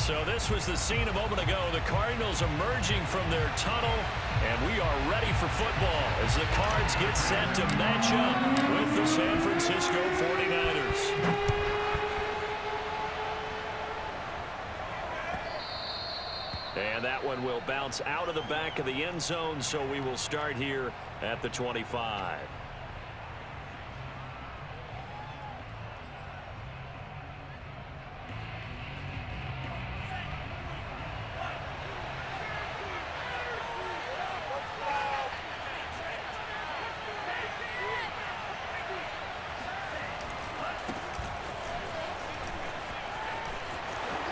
So this was the scene a moment ago. The Cardinals emerging from their tunnel, and we are ready for football as the Cards get set to match up with the San Francisco 49ers. And that one will bounce out of the back of the end zone, so we will start here at the 25.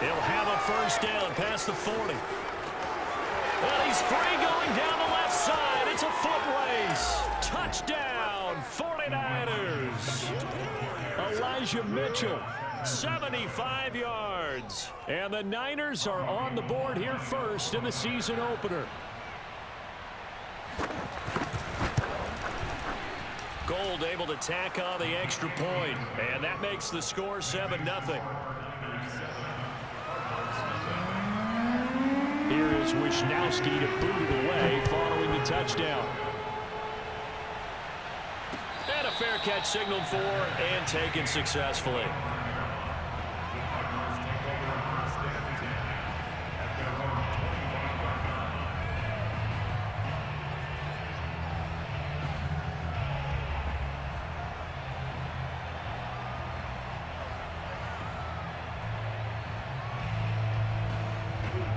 He'll have a first down past the 40. And he's free going down the left side. It's a foot race. Touchdown, 49ers. Elijah Mitchell, 75 yards. And the Niners are on the board here first in the season opener. Gold able to tack on the extra point. And that makes the score 7-0. Here is Wisnowski to boot it away following the touchdown. And a fair catch signaled for and taken successfully.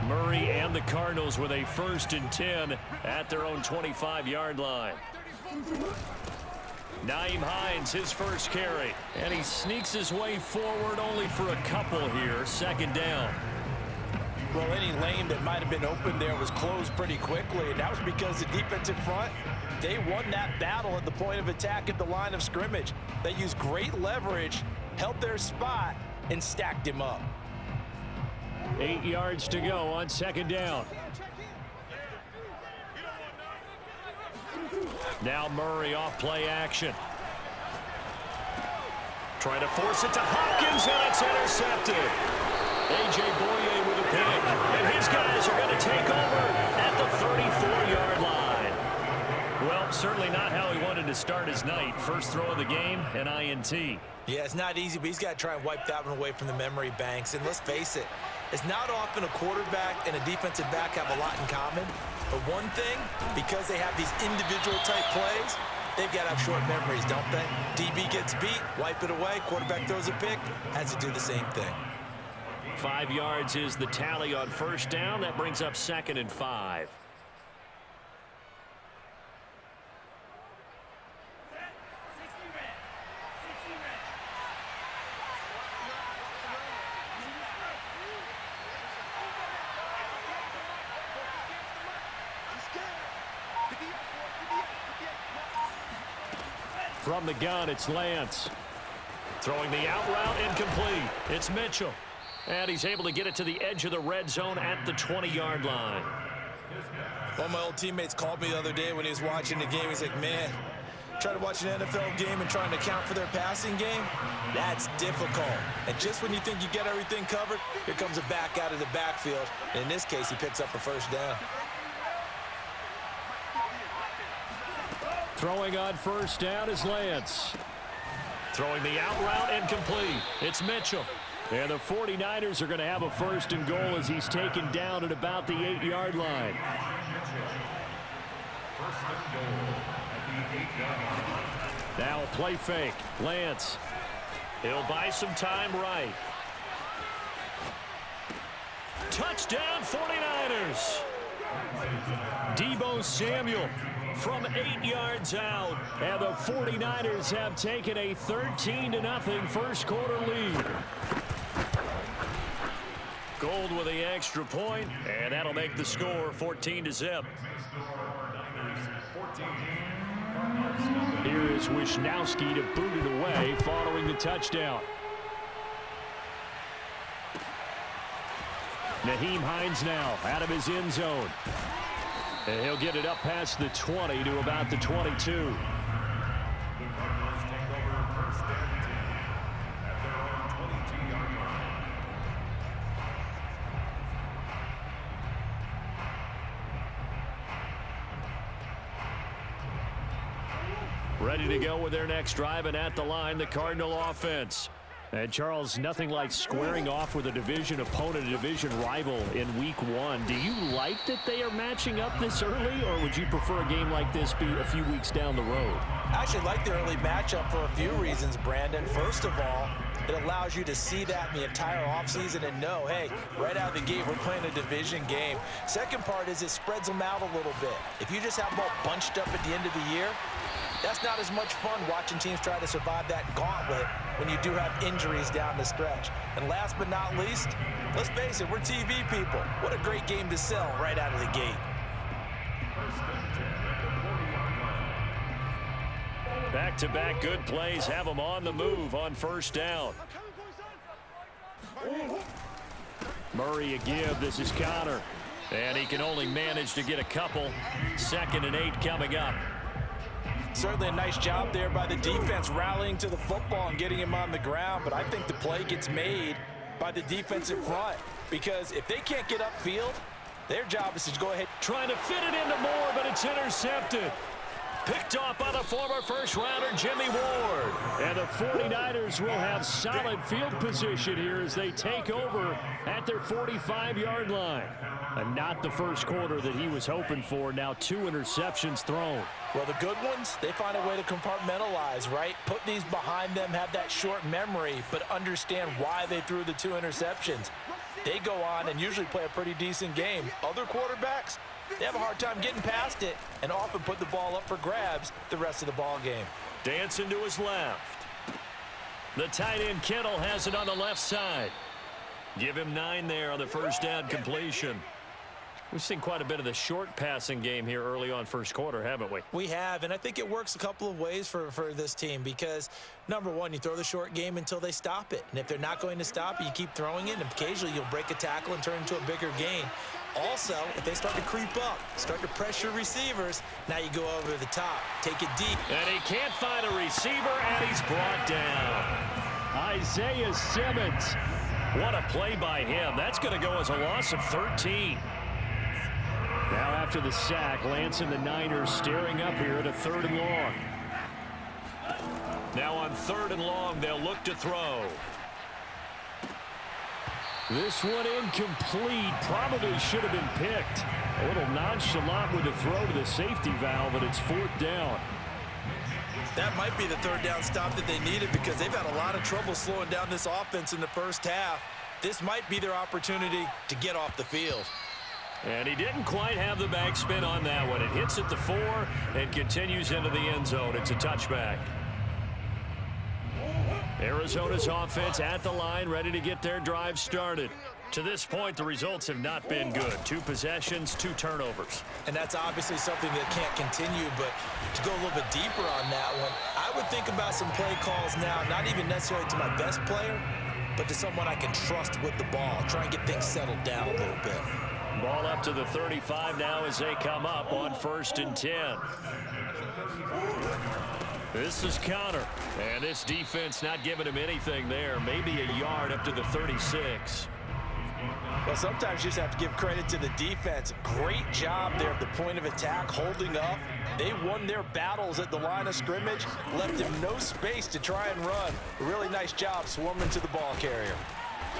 Murray and the Cardinals with a 1st and 10 at their own 25-yard line. Nyheim Hines, his first carry. And he sneaks his way forward only for a couple here. 2nd down. Well, any lane that might have been open there was closed pretty quickly, and that was because the defensive front, they won that battle at the point of attack at the line of scrimmage. They used great leverage, held their spot, and stacked him up. 8 yards to go on 2nd down. Now Murray off play action. Trying to force it to Hopkins, and it's intercepted. A.J. Boye with a pick, and his guys are going to take over at the 34-yard line. Well, certainly not how he wanted to start his night. First throw of the game, an INT. Yeah, it's not easy, but he's got to try and wipe that one away from the memory banks. And let's face it, it's not often a quarterback and a defensive back have a lot in common. But one thing, because they have these individual type plays, they've got to have short memories, don't they? DB gets beat, wipe it away, quarterback throws a pick, has to do the same thing. 5 yards is the tally on 1st down. That brings up 2nd and 5. From the gun, it's Lance. Throwing the out route, incomplete. It's Mitchell. And he's able to get it to the edge of the red zone at the 20-yard line. One of my old teammates called me the other day when he was watching the game. He's like, man, trying to watch an NFL game and trying to account for their passing game, that's difficult. And just when you think you get everything covered, here comes a back out of the backfield. And in this case, he picks up a 1st down. Throwing on 1st down is Lance. Throwing the out route, incomplete. It's Mitchell. And the 49ers are going to have a 1st and goal as he's taken down at about the 8-yard line. Now a play fake. Lance. He'll buy some time right. Touchdown 49ers. Deebo Samuel from 8 yards out. And the 49ers have taken a 13-0 first quarter lead. Gold with the extra point, and that'll make the score 14-0. Here is Wisnowski to boot it away following the touchdown. Nyheim Hines now out of his end zone. And he'll get it up past the 20 to about the 22. Ready to go with their next drive, and at the line, the Cardinal offense. And, Charles, nothing like squaring off with a division opponent, a division rival in Week 1. Do you like that they are matching up this early, or would you prefer a game like this be a few weeks down the road? I actually like the early matchup for a few reasons, Brandon. First of all, it allows you to see that in the entire offseason and know, hey, right out of the gate, we're playing a division game. Second part is it spreads them out a little bit. If you just have them all bunched up at the end of the year, that's not as much fun watching teams try to survive that gauntlet when you do have injuries down the stretch. And last but not least, let's face it, we're TV people. What a great game to sell right out of the gate. Back-to-back good plays have them on the move on first down. Murray a give. This is Connor. And he can only manage to get a couple. 2nd and 8 coming up. Certainly a nice job there by the defense rallying to the football and getting him on the ground, but I think the play gets made by the defensive front because if they can't get upfield, their job is to go ahead. Trying to fit it into Moore, but it's intercepted. Picked off by the former first-rounder Jimmy Ward. And the 49ers will have solid field position here as they take over at their 45-yard line. And not the first quarter that he was hoping for. Now 2 interceptions thrown. Well, the good ones, they find a way to compartmentalize, right? Put these behind them, have that short memory, but understand why they threw the 2 interceptions. They go on and usually play a pretty decent game. Other quarterbacks, they have a hard time getting past it and often put the ball up for grabs the rest of the ball game. Dancing to his left. The tight end Kittle has it on the left side. Give him 9 there on the first down completion. We've seen quite a bit of the short passing game here early on first quarter, haven't we? We have, and I think it works a couple of ways for this team because, number one, you throw the short game until they stop it. And if they're not going to stop it, you keep throwing it, and occasionally you'll break a tackle and turn into a bigger gain. Also, if they start to creep up, start to pressure receivers, now you go over the top, take it deep. And he can't find a receiver, and he's brought down. Isaiah Simmons. What a play by him. That's going to go as a loss of 13. Now after the sack, Lance and the Niners staring up here at a 3rd and long. Now on 3rd and long, they'll look to throw. This one incomplete. Probably should have been picked. A little nonchalant with the throw to the safety valve, but it's 4th down. That might be the 3rd down stop that they needed because they've had a lot of trouble slowing down this offense in the first half. This might be their opportunity to get off the field. And he didn't quite have the backspin on that one. It hits at the 4 and continues into the end zone. It's a touchback. Arizona's offense at the line, ready to get their drive started. To this point, the results have not been good. 2 possessions, 2 turnovers. And that's obviously something that can't continue, but to go a little bit deeper on that one, I would think about some play calls now, not even necessarily to my best player, but to someone I can trust with the ball. Try and get things settled down a little bit. Ball up to the 35 now as they come up on 1st and 10. This is Connor, and this defense not giving him anything there. Maybe a yard up to the 36. Well, sometimes you just have to give credit to the defense. Great job there at the point of attack, holding up. They won their battles at the line of scrimmage, left him no space to try and run. A really nice job swarming to the ball carrier.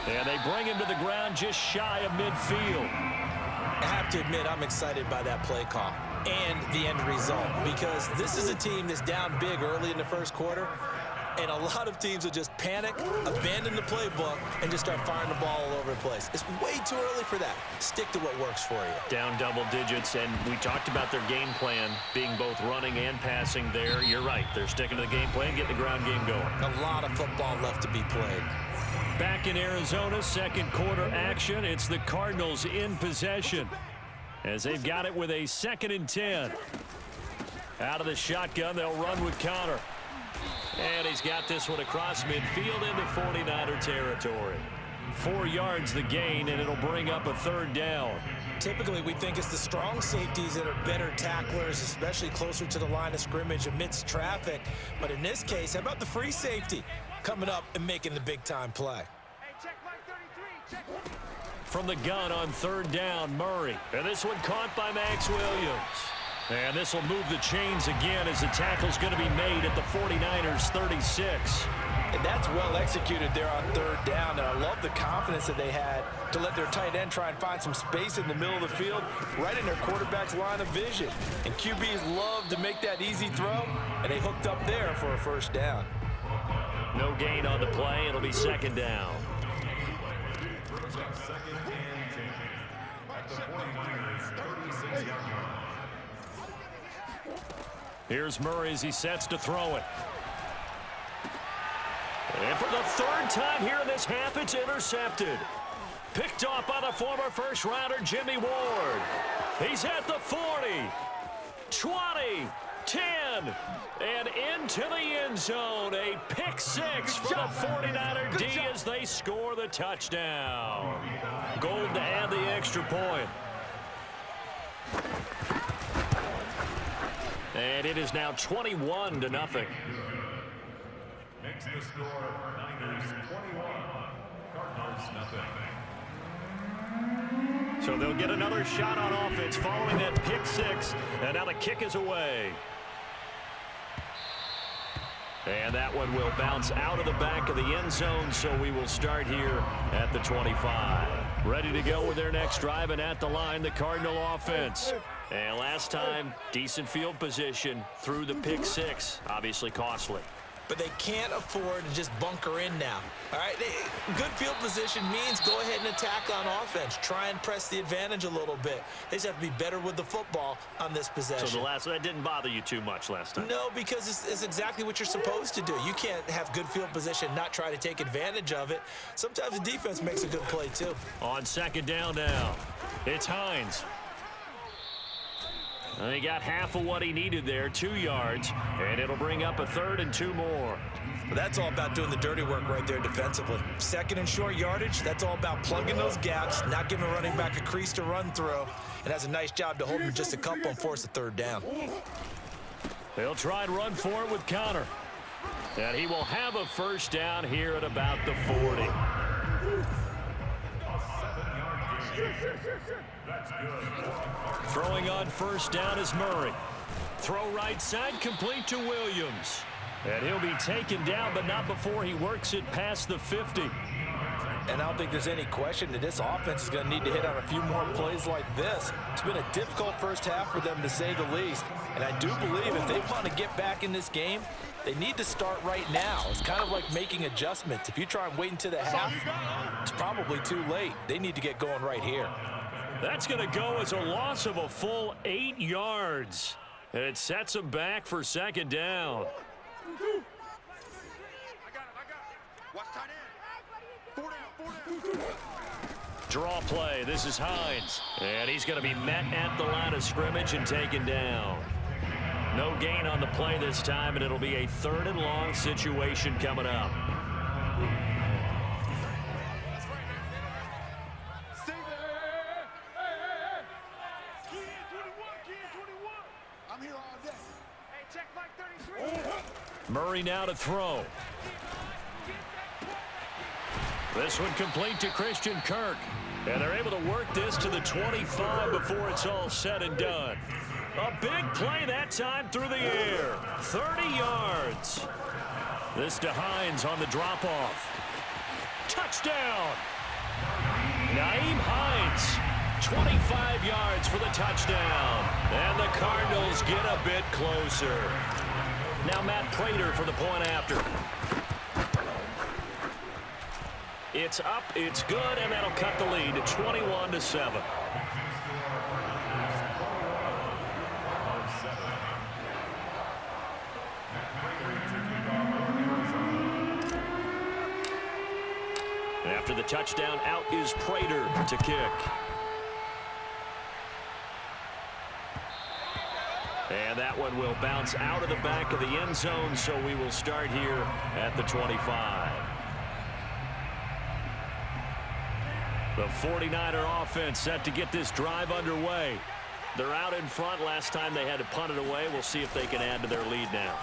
And they bring him to the ground just shy of midfield. I have to admit, I'm excited by that play call and the end result because this is a team that's down big early in the first quarter, and a lot of teams will just panic, abandon the playbook, and just start firing the ball all over the place. It's way too early for that. Stick to what works for you. Down double digits, and we talked about their game plan being both running and passing there. You're right. They're sticking to the game plan, getting the ground game going. A lot of football left to be played. Back in Arizona, 2nd quarter action. It's the Cardinals in possession as they've got it with a 2nd and 10. Out of the shotgun, they'll run with Connor. And he's got this one across midfield into 49er territory. 4 yards the gain, and it'll bring up a 3rd down. Typically, we think it's the strong safeties that are better tacklers, especially closer to the line of scrimmage amidst traffic. But in this case, how about the free safety coming up and making the big-time play? From the gun on 3rd down, Murray. And this one caught by Max Williams. And this will move the chains again as the tackle's going to be made at the 49ers 36. And that's well executed there on third down. And I love the confidence that they had to let their tight end try and find some space in the middle of the field, right in their quarterback's line of vision. And QBs love to make that easy throw, and they hooked up there for a first down. No gain on the play. It'll be second down. Here's Murray as he sets to throw it. And for the third time here in this half, it's intercepted. Picked off by the former first-rounder Jimmy Ward. He's at the 40, 20, 10, and into the end zone. A pick six for the 49er D as they score the touchdown. Gold to add the extra point. And it is now 21-0. Makes the score Niners 21, Cardinals nothing. So they'll get another shot on offense following that pick six, and now the kick is away. And that one will bounce out of the back of the end zone, so we will start here at the 25. Ready to go with their next drive, and at the line, the Cardinal offense. And last time, decent field position through the pick six, obviously costly. But they can't afford to just bunker in now. All right, good field position means go ahead and attack on offense. Try and press the advantage a little bit. They just have to be better with the football on this possession. So that didn't bother you too much last time? No, because it's exactly what you're supposed to do. You can't have good field position and not try to take advantage of it. Sometimes the defense makes a good play too. On second down now, it's Hines. And he got half of what he needed there, 2 yards, and it'll bring up a third and 2 more. Well, that's all about doing the dirty work right there defensively. Second and short yardage, that's all about plugging those gaps, not giving a running back a crease to run through, and has a nice job to hold him just a couple and force a third down. They'll try and run for it with Connor. And he will have a first down here at about the 40. Throwing on first down is Murray. Throw right side, complete to Williams. And he'll be taken down, but not before he works it past the 50. And I don't think there's any question that this offense is going to need to hit on a few more plays like this. It's been a difficult first half for them, to say the least. And I do believe if they want to get back in this game, they need to start right now. It's kind of like making adjustments. If you try and wait until the half, it's probably too late. They need to get going right here. That's going to go as a loss of a full 8 yards. And it sets them back for second down. Draw play. This is Hines. And he's going to be met at the line of scrimmage and taken down. No gain on the play this time, and it'll be a third and long situation coming up. Murray now to throw. This one complete to Christian Kirk. And they're able to work this to the 25 before it's all said and done. A big play that time through the air. 30 yards. This to Hines on the drop-off. Touchdown. Nyheim Hines. 25 yards for the touchdown. And the Cardinals get a bit closer. Now Matt Prater for the point after. It's up, it's good, and that'll cut the lead to 21-7. After the touchdown, out is Prater to kick. And that one will bounce out of the back of the end zone, so we will start here at the 25. The 49er offense set to get this drive underway. They're out in front. Last time they had to punt it away. We'll see if they can add to their lead now.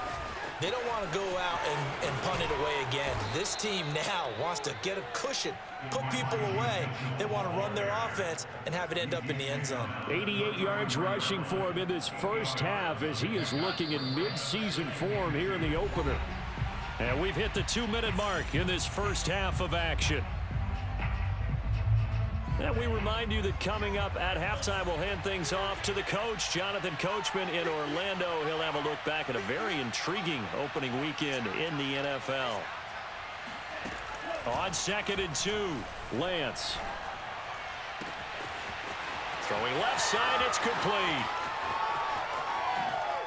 They don't want to go out and punt it away again. This team now wants to get a cushion, put people away. They want to run their offense and have it end up in the end zone. 88 yards rushing for him in this first half as he is looking in mid-season form here in the opener. And we've hit the 2-minute mark in this first half of action. And we remind you that coming up at halftime, we'll hand things off to the coach, Jonathan Coachman in Orlando. He'll have a look back at a very intriguing opening weekend in the NFL. On 2nd and 2, Lance. Throwing left side, it's complete.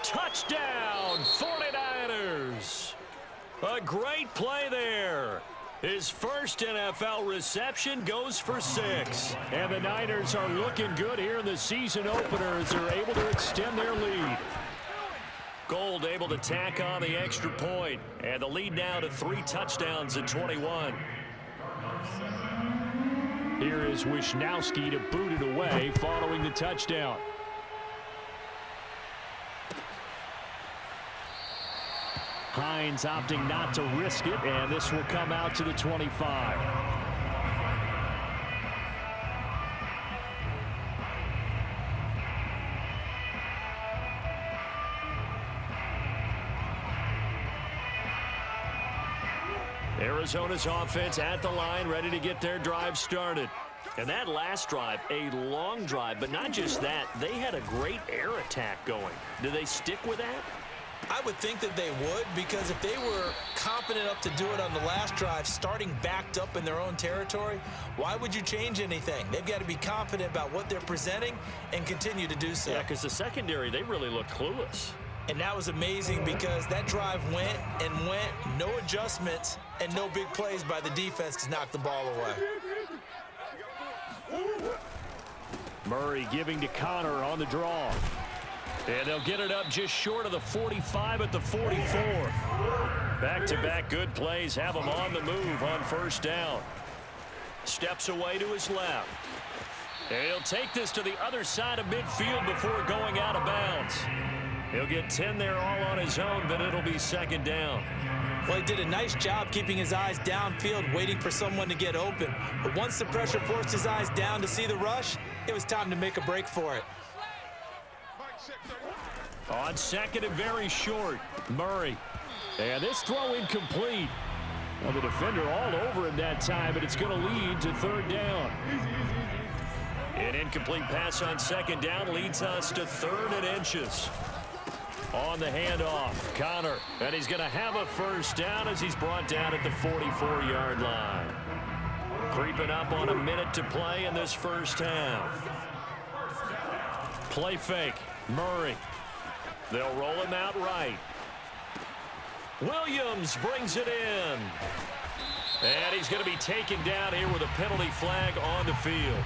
Touchdown, 49ers. A great play there. His first NFL reception goes for 6. And the Niners are looking good here in the season opener as they're able to extend their lead. Gold able to tack on the extra point. And the lead now to 3 touchdowns at 21. Here is Wisnowski to boot it away following the touchdown. Hines opting not to risk it, and this will come out to the 25. Arizona's offense at the line, ready to get their drive started. And that last drive, a long drive, but not just that, they had a great air attack going. Do they stick with that? I would think that they would, because if they were confident enough to do it on the last drive, starting backed up in their own territory, why would you change anything? They've got to be confident about what they're presenting and continue to do so. Yeah, because the secondary, they really looked clueless. And that was amazing because that drive went and went, no adjustments, and no big plays by the defense to knock the ball away. Murray giving to Connor on the draw. And they'll get it up just short of the 45 at the 44. Back-to-back good plays have him on the move on first down. Steps away to his left. And he'll take this to the other side of midfield before going out of bounds. He'll get 10 there all on his own, but it'll be 2nd down. Well, he did a nice job keeping his eyes downfield, waiting for someone to get open. But once the pressure forced his eyes down to see the rush, it was time to make a break for it. On 2nd and very short, Murray. And this throw incomplete. Well, the defender all over him that time, but it's going to lead to 3rd down. An incomplete pass on 2nd down leads us to 3rd and inches. On the handoff, Connor. And he's going to have a first down as he's brought down at the 44-yard line. Creeping up on a minute to play in this first half. Play fake, Murray. They'll roll him out right. Williams brings it in. And he's going to be taken down here with a penalty flag on the field.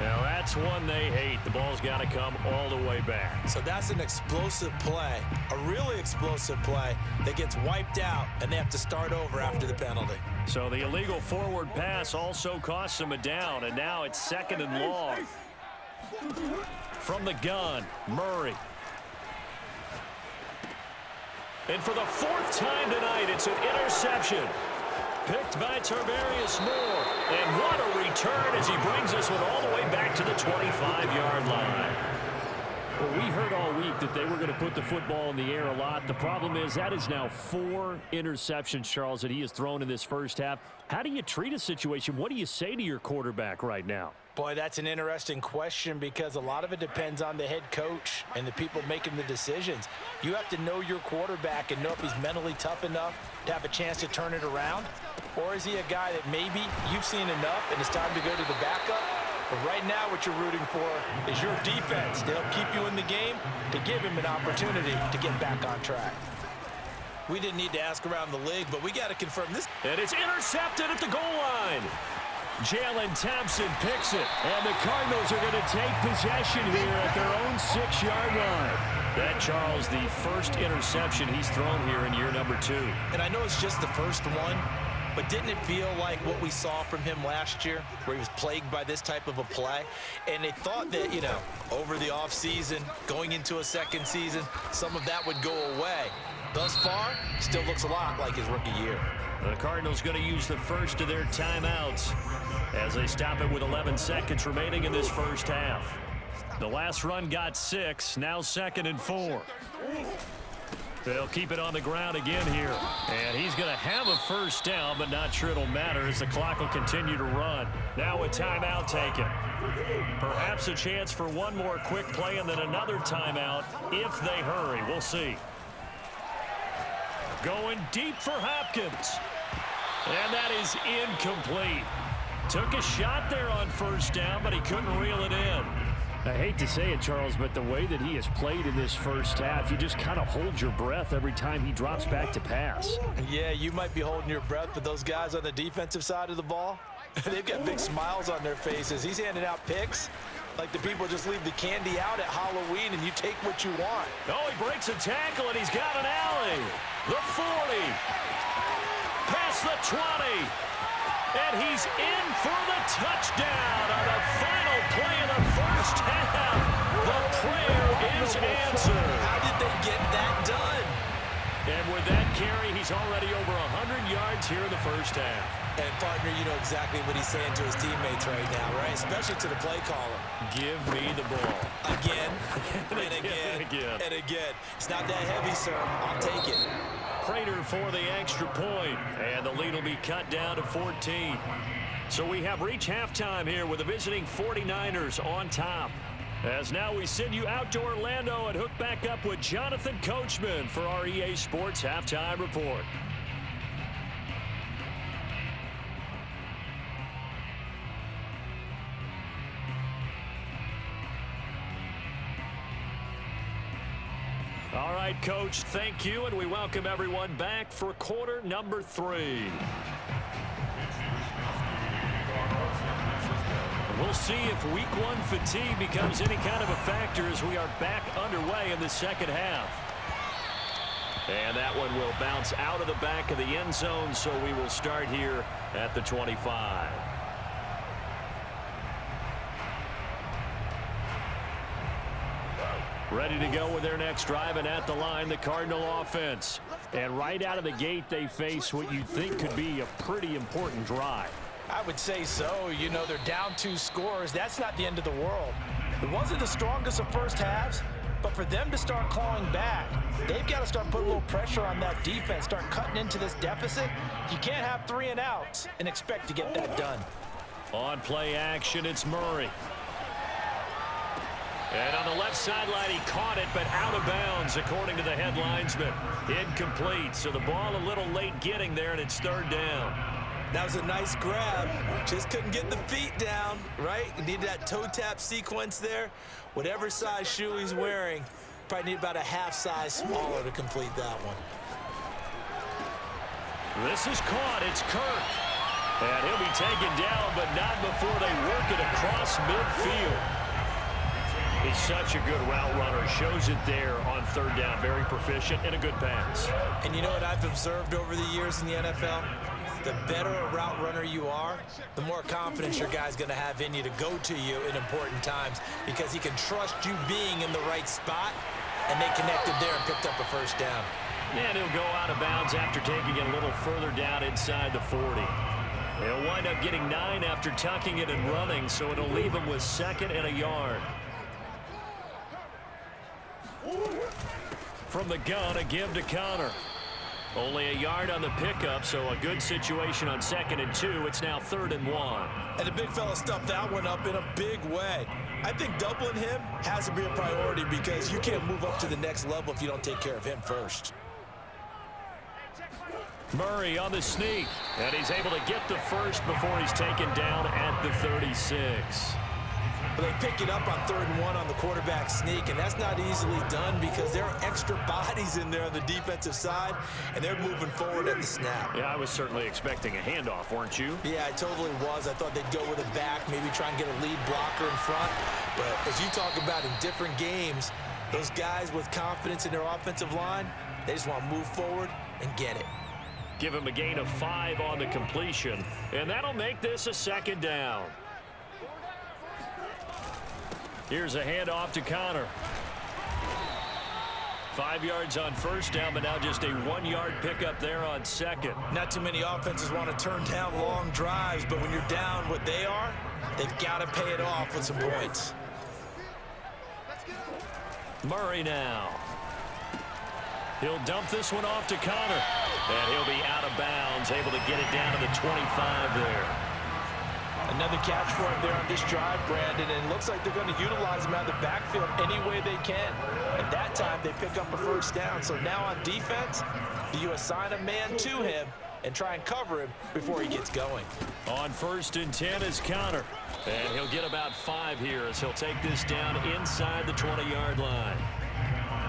Now that's one they hate. The ball's got to come all the way back. So that's an explosive play, a really explosive play that gets wiped out, and they have to start over after the penalty. So the illegal forward pass also costs them a down, and now it's 2nd and long. From the gun, Murray. And for the 4th time tonight, it's an interception. Picked by Tarvarius Moore. And what a return as he brings this one all the way back to the 25-yard line. Well, we heard all week that they were going to put the football in the air a lot. The problem is that is now 4 interceptions, Charles, that he has thrown in this first half. How do you treat a situation? What do you say to your quarterback right now? Boy, that's an interesting question because a lot of it depends on the head coach and the people making the decisions. You have to know your quarterback and know if he's mentally tough enough to have a chance to turn it around. Or is he a guy that maybe you've seen enough and it's time to go to the backup? But right now what you're rooting for is your defense. They'll keep you in the game to give him an opportunity to get back on track. We didn't need to ask around the league, but we got to confirm this. And it's intercepted at the goal line. Jalen Thompson picks it, and the Cardinals are going to take possession here at their own 6-yard line. That, Charles, the first interception he's thrown here in year number 2. And I know it's just the first one, but didn't it feel like what we saw from him last year, where he was plagued by this type of a play? And they thought that, you know, over the offseason, going into a second season, some of that would go away. Thus far, still looks a lot like his rookie year. The Cardinals going to use the first of their timeouts as they stop it with 11 seconds remaining in this first half. The last run got 6, now 2nd and 4. They'll keep it on the ground again here. And he's going to have a first down, but not sure it'll matter as the clock will continue to run. Now a timeout taken. Perhaps a chance for one more quick play and then another timeout if they hurry. We'll see. Going deep for Hopkins. And that is incomplete. Took a shot there on first down, but he couldn't reel it in. I hate to say it, Charles, but the way that he has played in this first half, you just kind of hold your breath every time he drops back to pass. Yeah, you might be holding your breath, but those guys on the defensive side of the ball, they've got big smiles on their faces. He's handing out picks like the people just leave the candy out at Halloween and you take what you want. Oh, he breaks a tackle and he's got an alley. The 40. Past the 20. And he's in for the touchdown on the final play of the first half. The prayer is answered. How did they get that done? And with that carry, he's already over 100 yards here in the first half. And, partner, you know exactly what he's saying to his teammates right now, right? Especially to the play caller. Give me the ball. Again, and again, and again. It's not that heavy, sir. I'll take it. Prater for the extra point, and the lead will be cut down to 14. So we have reached halftime here with the visiting 49ers on top. As now we send you out to Orlando and hook back up with Jonathan Coachman for our EA Sports Halftime Report. All right, Coach, thank you, and we welcome everyone back for quarter number 3. We'll see if week 1 fatigue becomes any kind of a factor as we are back underway in the second half. And that one will bounce out of the back of the end zone, so we will start here at the 25. Ready to go with their next drive, and at the line, the Cardinal offense. And right out of the gate, they face what you think could be a pretty important drive. I would say so. You know, they're down 2 scores. That's not the end of the world. It wasn't the strongest of first halves, but for them to start clawing back, they've got to start putting a little pressure on that defense, start cutting into this deficit. You can't have 3 and outs and expect to get that done. On play action, it's Murray. And on the left sideline, he caught it, but out of bounds, according to the head linesman. Incomplete, so the ball a little late getting there, and it's 3rd down. That was a nice grab. Just couldn't get the feet down, right? Needed that toe tap sequence there. Whatever size shoe he's wearing, probably need about a half size smaller to complete that one. This is caught. It's Kirk. And he'll be taken down, but not before they work it across midfield. He's such a good route runner. Shows it there on 3rd down. Very proficient and a good pass. And you know what I've observed over the years in the NFL? The better a route runner you are, the more confidence your guy's going to have in you to go to you in important times because he can trust you being in the right spot, and they connected there and picked up a first down. And he'll go out of bounds after taking it a little further down inside the 40. He'll wind up getting 9 after tucking it and running, so it'll leave him with 2nd and a yard. From the gun, a give to Connor. Only a yard on the pickup, so a good situation on 2nd and 2. It's now 3rd and 1. And the big fella stuffed that one up in a big way. I think doubling him has to be a priority because you can't move up to the next level if you don't take care of him first. Murray on the sneak, and he's able to get the first before he's taken down at the 36. They pick it up on 3rd and 1 on the quarterback sneak, and that's not easily done because there are extra bodies in there on the defensive side, and they're moving forward at the snap. Yeah, I was certainly expecting a handoff, weren't you? Yeah, I totally was. I thought they'd go with a back, maybe try and get a lead blocker in front. But as you talk about in different games, those guys with confidence in their offensive line, they just want to move forward and get it. Give him a gain of 5 on the completion, and that'll make this a 2nd down. Here's a handoff to Connor. 5 yards on 1st down, but now just a 1-yard pickup there on 2nd. Not too many offenses want to turn down long drives, but when you're down what they are, they've got to pay it off with some points. Murray now. He'll dump this one off to Connor, and he'll be out of bounds, able to get it down to the 25 there. Another catch for him there on this drive, Brandon, and it looks like they're going to utilize him out of the backfield any way they can. At that time, they pick up a 1st down. So now on defense, do you assign a man to him and try and cover him before he gets going? On 1st and 10 is Connor, and he'll get about 5 here as he'll take this down inside the 20-yard line.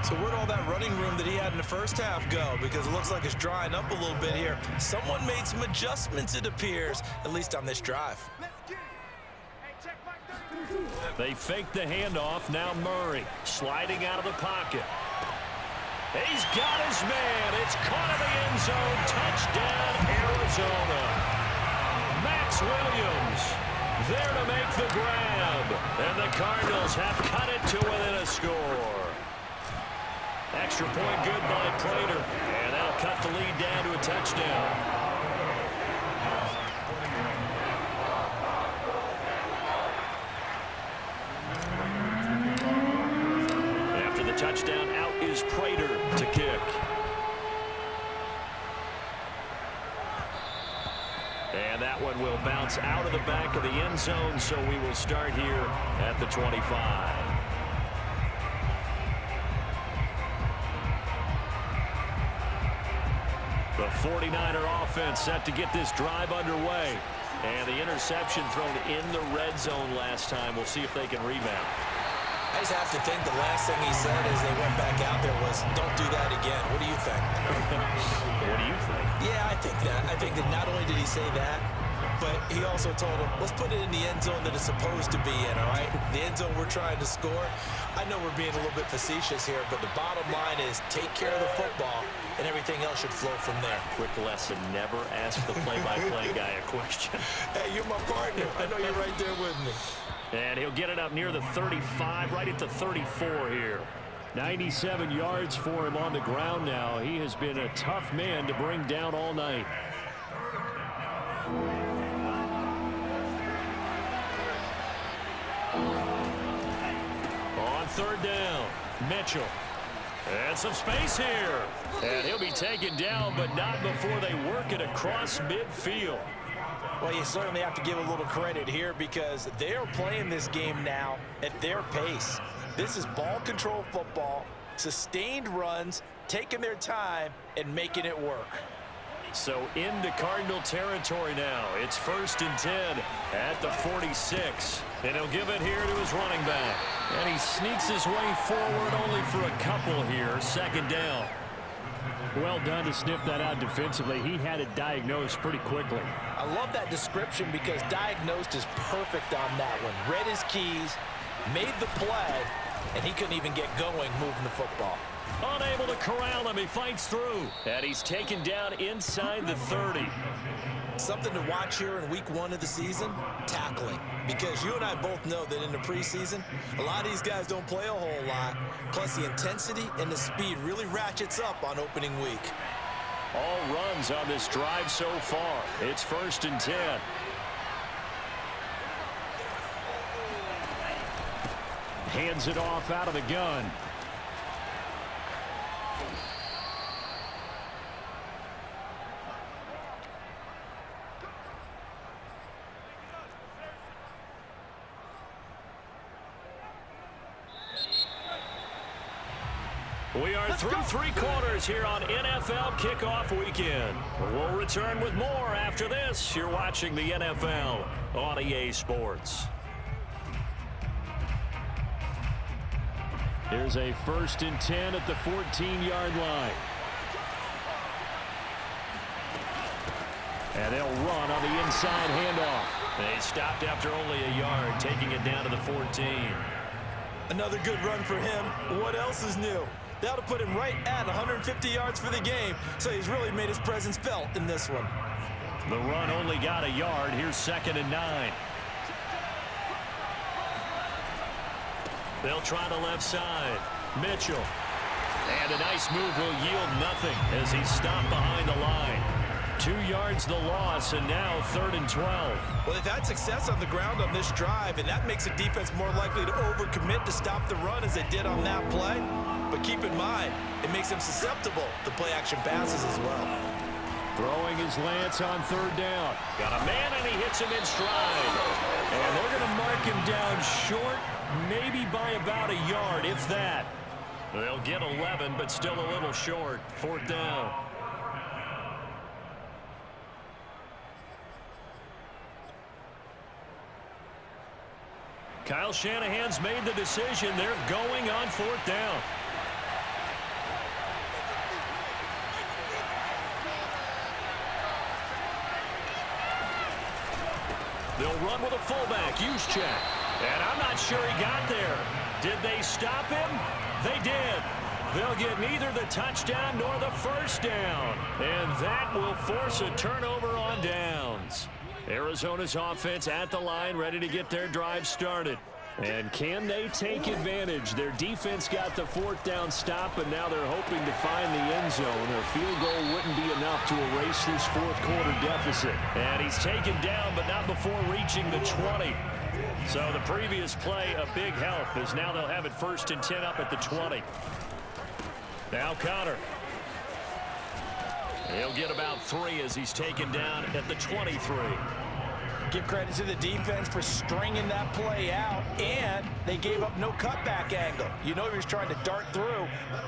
So where'd all that running room that he had in the 1st half go? Because it looks like it's drying up a little bit here. Someone made some adjustments, it appears, at least on this drive. They fake the handoff. Now Murray sliding out of the pocket. He's got his man. It's caught in the end zone. Touchdown, Arizona. Max Williams there to make the grab. And the Cardinals have cut it to within a score. Extra point good by Prater. And that'll cut the lead down to a touchdown. After the touchdown, out is Prater to kick. And that one will bounce out of the back of the end zone, so we will start here at the 25. The 49er offense set to get this drive underway. And the interception thrown in the red zone last time. We'll see if they can rebound. I just have to think the last thing he said as they went back out there was, don't do that again. What do you think? What do you think? Yeah, I think that. I think that not only did he say that, but he also told him, let's put it in the end zone that it's supposed to be in, all right? The end zone we're trying to score. I know we're being a little bit facetious here, but the bottom line is take care of the football, and everything else should flow from there. Quick lesson, never ask the play-by-play guy a question. Hey, you're my partner. I know you're right there with me. And he'll get it up near the 35, right at the 34 here. 97 yards for him on the ground now. He has been a tough man to bring down all night. On 3rd down, Mitchell. And some space here. And he'll be taken down, but not before they work it across midfield. Well, you certainly have to give a little credit here because they are playing this game now at their pace. This is ball control football, sustained runs, taking their time and making it work. So into Cardinal territory now. It's 1st and 10 at the 46. And he'll give it here to his running back. And he sneaks his way forward only for a couple here. 2nd down. Well done to sniff that out defensively. He had it diagnosed pretty quickly. I love that description because diagnosed is perfect on that one. Read his keys, made the play, and he couldn't even get going moving the football. Unable to corral him. He fights through. And he's taken down inside the 30. Something to watch here in week 1 of the season, tackling. Because you and I both know that in the preseason, a lot of these guys don't play a whole lot. Plus the intensity and the speed really ratchets up on opening week. All runs on this drive so far. It's 1st and 10. Hands it off out of the gun. We are through 3 quarters here on NFL Kickoff Weekend. We'll return with more after this. You're watching the NFL on EA Sports. Here's a 1st and 10 at the 14-yard line. And they'll run on the inside handoff. They stopped after only a yard, taking it down to the 14. Another good run for him. What else is new? That'll put him right at 150 yards for the game, so he's really made his presence felt in this one. The run only got a yard. Here's 2nd and 9. They'll try the left side. Mitchell. And a nice move will yield nothing as he's stopped behind the line. 2 yards the loss, and now 3rd and 12. Well, they've had success on the ground on this drive, and that makes the defense more likely to overcommit to stop the run as they did on that play. But keep in mind, it makes them susceptible to play-action passes as well. Throwing his Lance on 3rd down. Got a man, and he hits him in stride. And they're going to mark him down short, maybe by about a yard, if that. They'll get 11, but still a little short. 4th down. Kyle Shanahan's made the decision. They're going on 4th down. They'll run with a fullback, Juszczyk. And I'm not sure he got there. Did they stop him? They did. They'll get neither the touchdown nor the 1st down. And that will force a turnover on downs. Arizona's offense at the line, ready to get their drive started. And can they take advantage? Their defense got the 4th down stop, and now they're hoping to find the end zone. A field goal wouldn't be enough to erase this 4th quarter deficit. And he's taken down, but not before reaching the 20. So the previous play, a big help, as now they'll have it 1st and 10 up at the 20. Now Connor. He'll get about 3 as he's taken down at the 23. Give credit to the defense for stringing that play out, and they gave up no cutback angle. You know he was trying to dart through.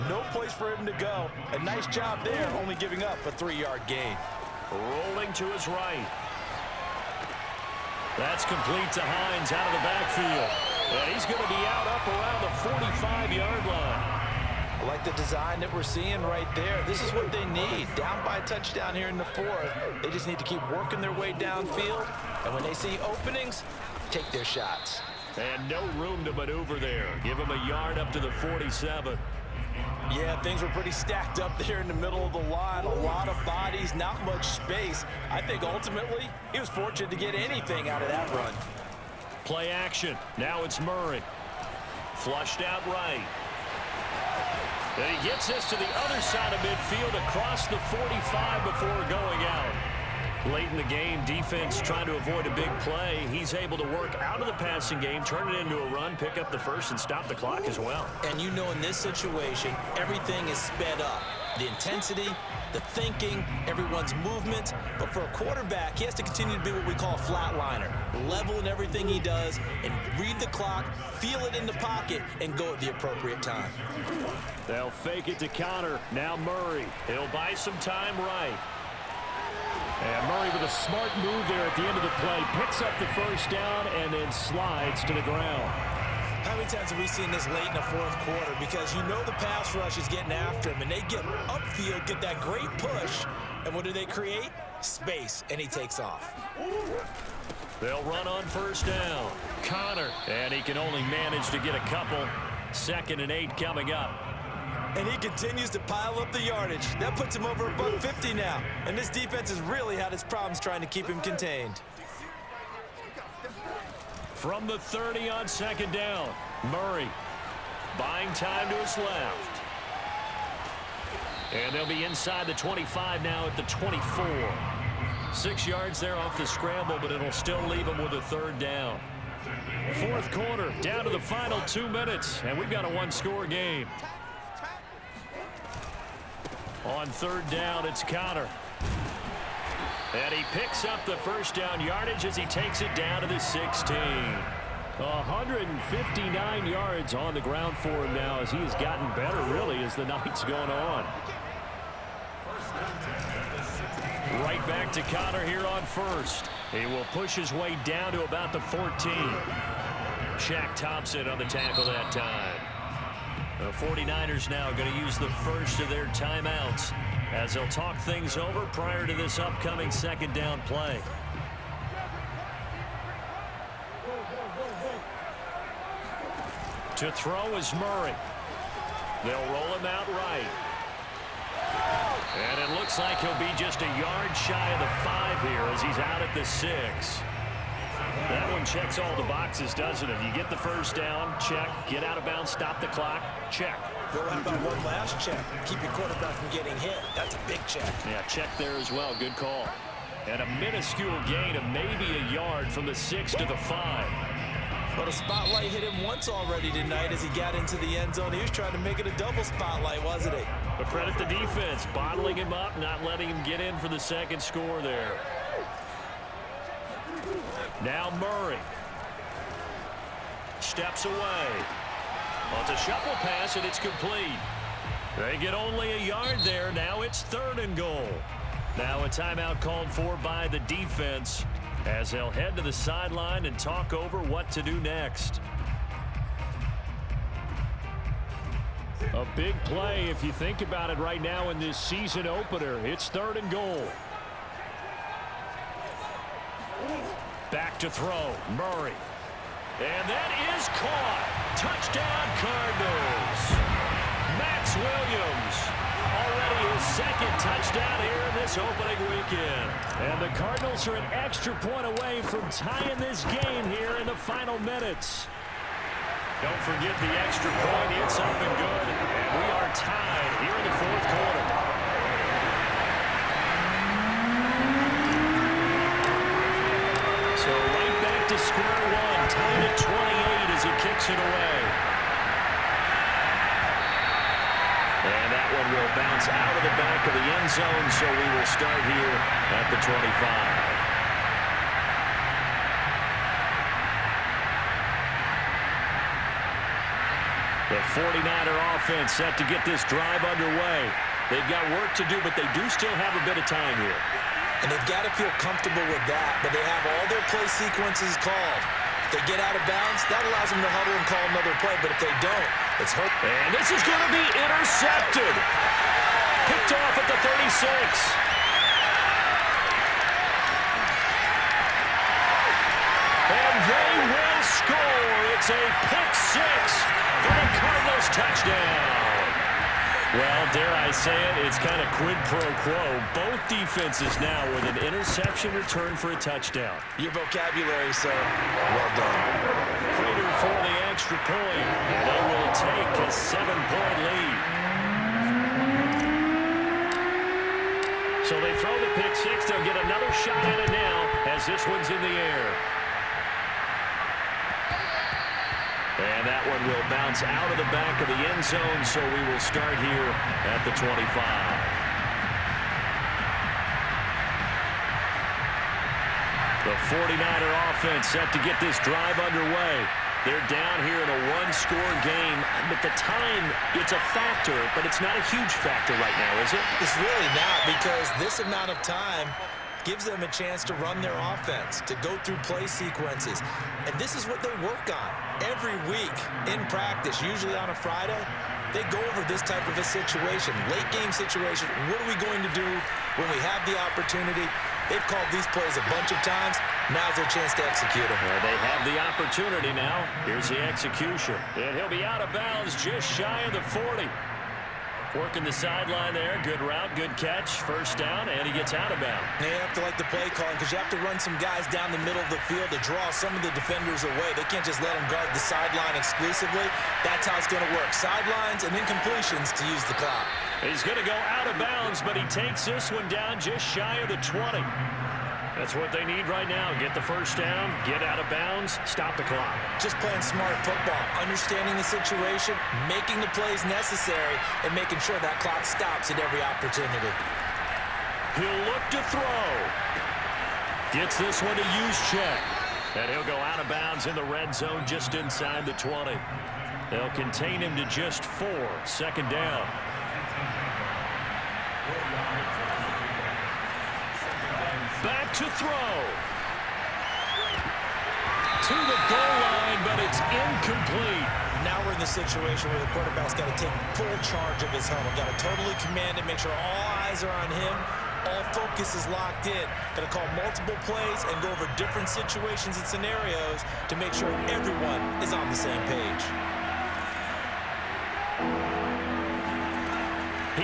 No place for him to go. A nice job there, only giving up a 3-yard gain. Rolling to his right. That's complete to Hines out of the backfield. And he's going to be out up around the 45-yard line. I like the design that we're seeing right there. This is what they need. Down by a touchdown here in the 4th. They just need to keep working their way downfield. And when they see openings, take their shots. And no room to maneuver there. Give them a yard up to the 47. Yeah, things were pretty stacked up there in the middle of the line. A lot of bodies, not much space. I think ultimately he was fortunate to get anything out of that run. Play action. Now it's Murray. Flushed out right. And he gets this to the other side of midfield across the 45 before going out. Late in the game, defense trying to avoid a big play. He's able to work out of the passing game, turn it into a run, pick up the 1st, and stop the clock as well. And you know in this situation, everything is sped up. The intensity, the thinking, everyone's movement. But for a quarterback, he has to continue to be what we call a flatliner. Level in everything he does and read the clock, feel it in the pocket, and go at the appropriate time. They'll fake it to Connor. Now Murray. He'll buy some time right. And Murray with a smart move there at the end of the play. Picks up the 1st down and then slides to the ground. How many times have we seen this late in the 4th quarter? Because you know the pass rush is getting after him, and they get upfield, get that great push, and what do they create? Space, and he takes off. They'll run on 1st down. Connor, and he can only manage to get a couple. 2nd and 8 coming up. And he continues to pile up the yardage. That puts him over $150 now. And this defense has really had its problems trying to keep him contained. From the 30 on 2nd down, Murray buying time to his left. And they'll be inside the 25 now at the 24. 6 yards there off the scramble, but it'll still leave them with a 3rd down. 4th quarter, down to the final 2 minutes, and we've got a 1-score game. On 3rd down, it's Connor. And he picks up the 1st down yardage as he takes it down to the 16. 159 yards on the ground for him now as he has gotten better, really, as the night's gone on. Right back to Connor here on 1st. He will push his way down to about the 14. Shaq Thompson on the tackle that time. The 49ers now going to use the 1st of their timeouts as they'll talk things over prior to this upcoming 2nd down play. To throw is Murray. They'll roll him out right. And it looks like he'll be just a yard shy of the 5 here as he's out at the 6. That one checks all the boxes, doesn't it? You get the first down, check. Get out of bounds, stop the clock, check. Well, how about one last check? Keep your quarterback from getting hit. That's a big check. Yeah, check there as well. Good call. And a minuscule gain of maybe a yard from the 6 to the 5. But a spotlight hit him once already tonight as he got into the end zone. He was trying to make it a double spotlight, wasn't he? But credit the defense, bottling him up, not letting him get in for the second score there. Now Murray. Steps away. Well, it's a shuffle pass, and it's complete. They get only a yard there. Now it's 3rd and goal. Now a timeout called for by the defense as they'll head to the sideline and talk over what to do next. A big play if you think about it right now in this season opener. It's 3rd and goal. Back to throw. Murray. And that is caught. Touchdown, Cardinals. Max Williams. Already his 2nd touchdown here in this opening weekend. And the Cardinals are an extra point away from tying this game here in the final minutes. Don't forget the extra point. It's up and good. And we are tied here in the 4th quarter. So right back to square one. Tied at 28 as he kicks it away. And that one will bounce out of the back of the end zone, so we will start here at the 25. The 49er offense set to get this drive underway. They've got work to do, but they do still have a bit of time here. And they've got to feel comfortable with that, but they have all their play sequences called. If they get out of bounds, that allows them to huddle and call another play, but if they don't, it's hurt. And this is going to be intercepted. Picked off at the 36. And they will score. It's a pick 6 for the Cardinals touchdown. Well, dare I say it, it's kind of quid pro quo. Both defenses now with an interception return for a touchdown. Your vocabulary, sir. Well done. Prater for the extra point, and they will take a 7-point lead. So they throw the pick 6. They'll get another shot at it now as this one's in the air. And that one will bounce out of the back of the end zone, so we will start here at the 25. The 49er offense set to get this drive underway. They're down here in a one-score game. At the time, it's a factor, but it's not a huge factor right now, is it? It's really not, because this amount of time gives them a chance to run their offense, to go through play sequences. And this is what they work on every week in practice, usually on a Friday. They go over this type of a situation, late game situation. What are we going to do when we have the opportunity? They've called these plays a bunch of times. Now's their chance to execute them. Well, they have the opportunity now. Here's the execution. And he'll be out of bounds just shy of the 40. Working the sideline there. Good route, good catch. First down, and he gets out of bounds. They have to like the play calling because you have to run some guys down the middle of the field to draw some of the defenders away. They can't just let them guard the sideline exclusively. That's how it's going to work. Sidelines and incompletions to use the clock. He's going to go out of bounds, but he takes this one down just shy of the 20. That's what they need right now. Get the first down, get out of bounds, stop the clock. Just playing smart football, understanding the situation, making the plays necessary, and making sure that clock stops at every opportunity. He'll look to throw. Gets this one to use check. And he'll go out of bounds in the red zone just inside the 20. They'll contain him to just 4. Second down. Back to throw. To the goal line, but it's incomplete. Now we're in the situation where the quarterback's got to take full charge of his helmet. Got to totally command it, make sure all eyes are on him. All focus is locked in. Got to call multiple plays and go over different situations and scenarios to make sure everyone is on the same page.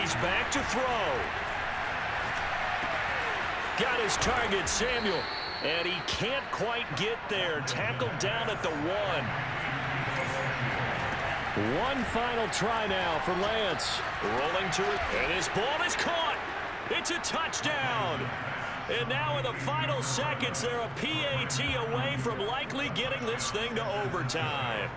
He's back to throw. Got his target, Samuel. And he can't quite get there. Tackled down at the 1. One final try now for Lance. Rolling to it. And his ball is caught. It's a touchdown. And now in the final seconds, they're a PAT away from likely getting this thing to overtime.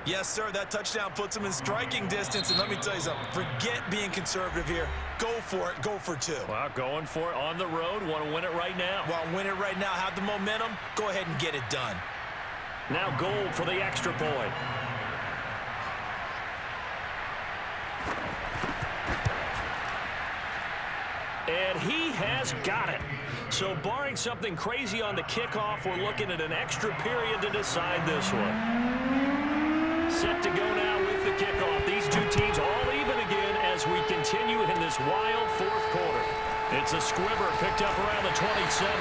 Yes, sir, that touchdown puts them in striking distance. And let me tell you something, forget being conservative here. Go for it, go for 2. Well, going for it on the road. Want to win it right now. Well, win it right now, have the momentum, go ahead and get it done. Now Gold for the extra point. And he has got it. So barring something crazy on the kickoff, we're looking at an extra period to decide this one. Set to go now with the kickoff. These two teams all even again as we continue in this wild fourth quarter. It's a squibber picked up around the 27.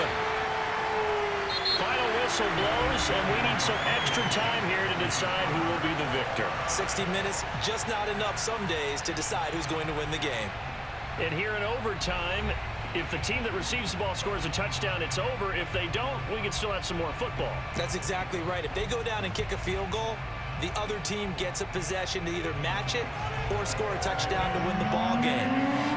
Final whistle blows, and we need some extra time here to decide who will be the victor. 60 minutes, just not enough some days to decide who's going to win the game. And here in overtime, if the team that receives the ball scores a touchdown, it's over. If they don't, we can still have some more football. That's exactly right. If they go down and kick a field goal, the other team gets a possession to either match it or score a touchdown to win the ball game.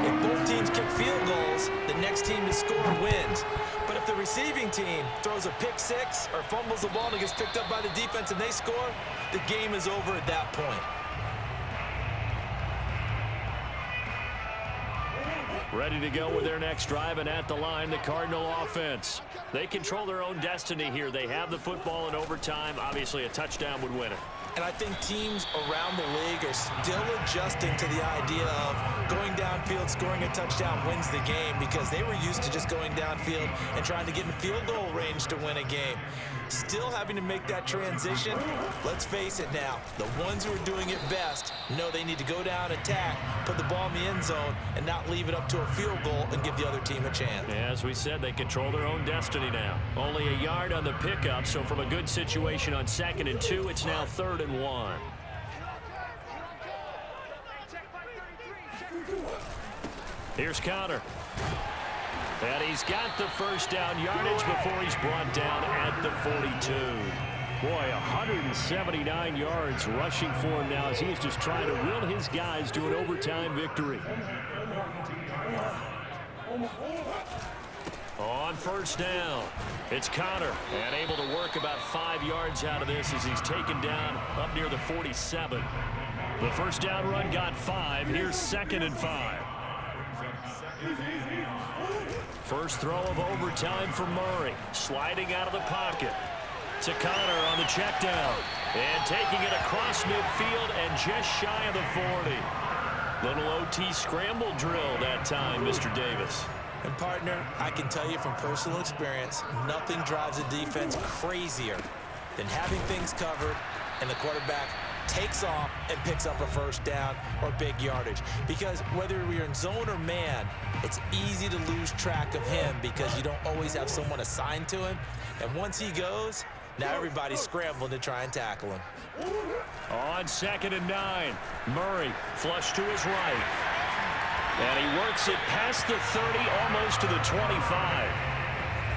If both teams kick field goals, the next team to score wins. But if the receiving team throws a pick 6 or fumbles the ball and it gets picked up by the defense and they score, the game is over at that point. Ready to go with their next drive, and at the line, the Cardinal offense. They control their own destiny here. They have the football in overtime. Obviously, a touchdown would win it. And I think teams around the league are still adjusting to the idea of going downfield, scoring a touchdown wins the game, because they were used to just going downfield and trying to get in field goal range to win a game. Still having to make that transition. Let's face it now, the ones who are doing it best know they need to go down, attack, put the ball in the end zone, and not leave it up to a field goal and give the other team a chance. As we said, they control their own destiny now. Only a yard on the pickup, so from a good situation on 2nd and 2, it's now 3rd and 1. Here's Connor. And he's got the first down yardage before he's brought down at the 42. Boy, 179 yards rushing for him now as he's just trying to will his guys to an overtime victory. On first down, it's Connor, and able to work about 5 yards out of this as he's taken down up near the 47. The first down run got 5. Here's 2nd and 5. First throw of overtime for Murray. Sliding out of the pocket. To Connor on the check down. And taking it across midfield and just shy of the 40. Little OT scramble drill that time, Mr. Davis. And partner, I can tell you from personal experience, nothing drives a defense crazier than having things covered and the quarterback takes off and picks up a first down or big yardage. Because whether you're in zone or man, it's easy to lose track of him because you don't always have someone assigned to him. And once he goes, now everybody's scrambling to try and tackle him. On 2nd and 9, Murray flush to his right. And he works it past the 30, almost to the 25.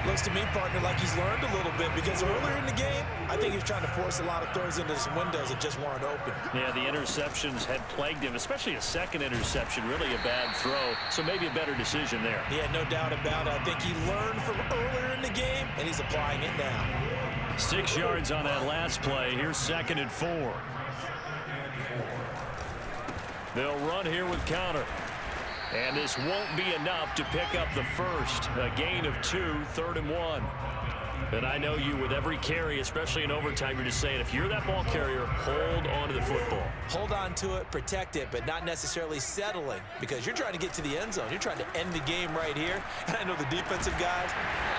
Looks to me, partner, like he's learned a little bit, because earlier in the game, I think he was trying to force a lot of throws into some windows that just weren't open. Yeah, the interceptions had plagued him, especially a second interception, really a bad throw, so maybe a better decision there. Yeah, no doubt about it. I think he learned from earlier in the game, and he's applying it now. 6 yards on that last play. Here's 2nd and 4. They'll run here with Connor. And this won't be enough to pick up the first. A gain of 2, 3rd and 1. And I know you, with every carry, especially in overtime, you're just saying, if you're that ball carrier, hold on to the football. Hold on to it, protect it, but not necessarily settling, because you're trying to get to the end zone. You're trying to end the game right here. And I know the defensive guys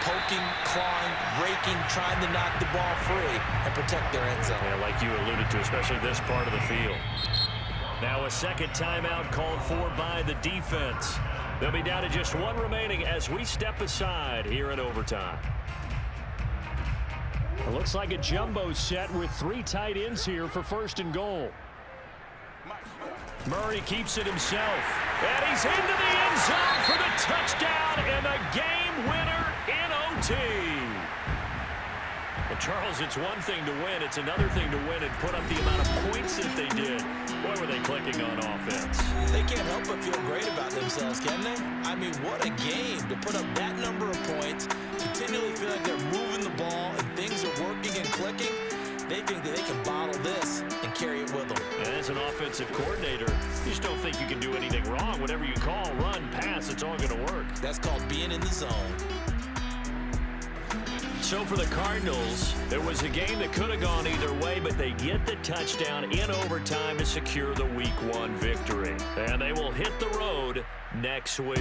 poking, clawing, raking, trying to knock the ball free and protect their end zone. Yeah, like you alluded to, especially this part of the field. Now a second timeout called for by the defense. They'll be down to just 1 remaining as we step aside here in overtime. It looks like a jumbo set with 3 tight ends here for 1st and goal. Murray keeps it himself. And he's into the end zone for the touchdown and the game winner in OT. Well, Charles, it's one thing to win. It's another thing to win and put up the amount of points that they did. Boy, were they clicking on offense. They can't help but feel great about themselves, can they? I mean, what a game to put up that number of points, continually feel like they're moving the ball and things are working and clicking. They think that they can bottle this and carry it with them. And as an offensive coordinator, you just don't think you can do anything wrong. Whatever you call, run, pass, it's all going to work. That's called being in the zone. So for the Cardinals, there was a game that could have gone either way, but they get the touchdown in overtime to secure the Week 1 victory. And they will hit the road next week.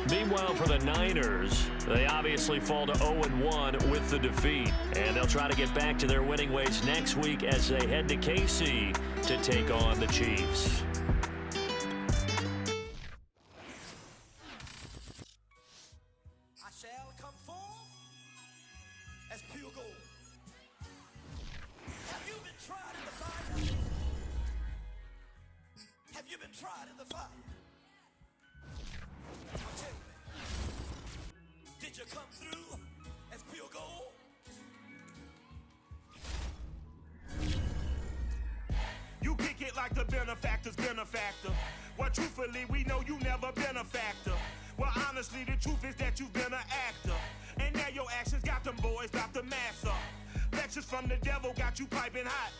Meanwhile, for the Niners, they obviously fall to 0-1 with the defeat. And they'll try to get back to their winning ways next week as they head to KC to take on the Chiefs. I shall come forth as pure gold. Have you been tried in the fire? Have you been tried in the fire? I'll tell you, man. Did you come through as pure gold? You kick it like the benefactor's benefactor. Well, truthfully, we know you never been a factor. Well, honestly, the truth is that you've been an actor. And now your actions got them boys about to mass up. Lectures from the devil got you piping hot.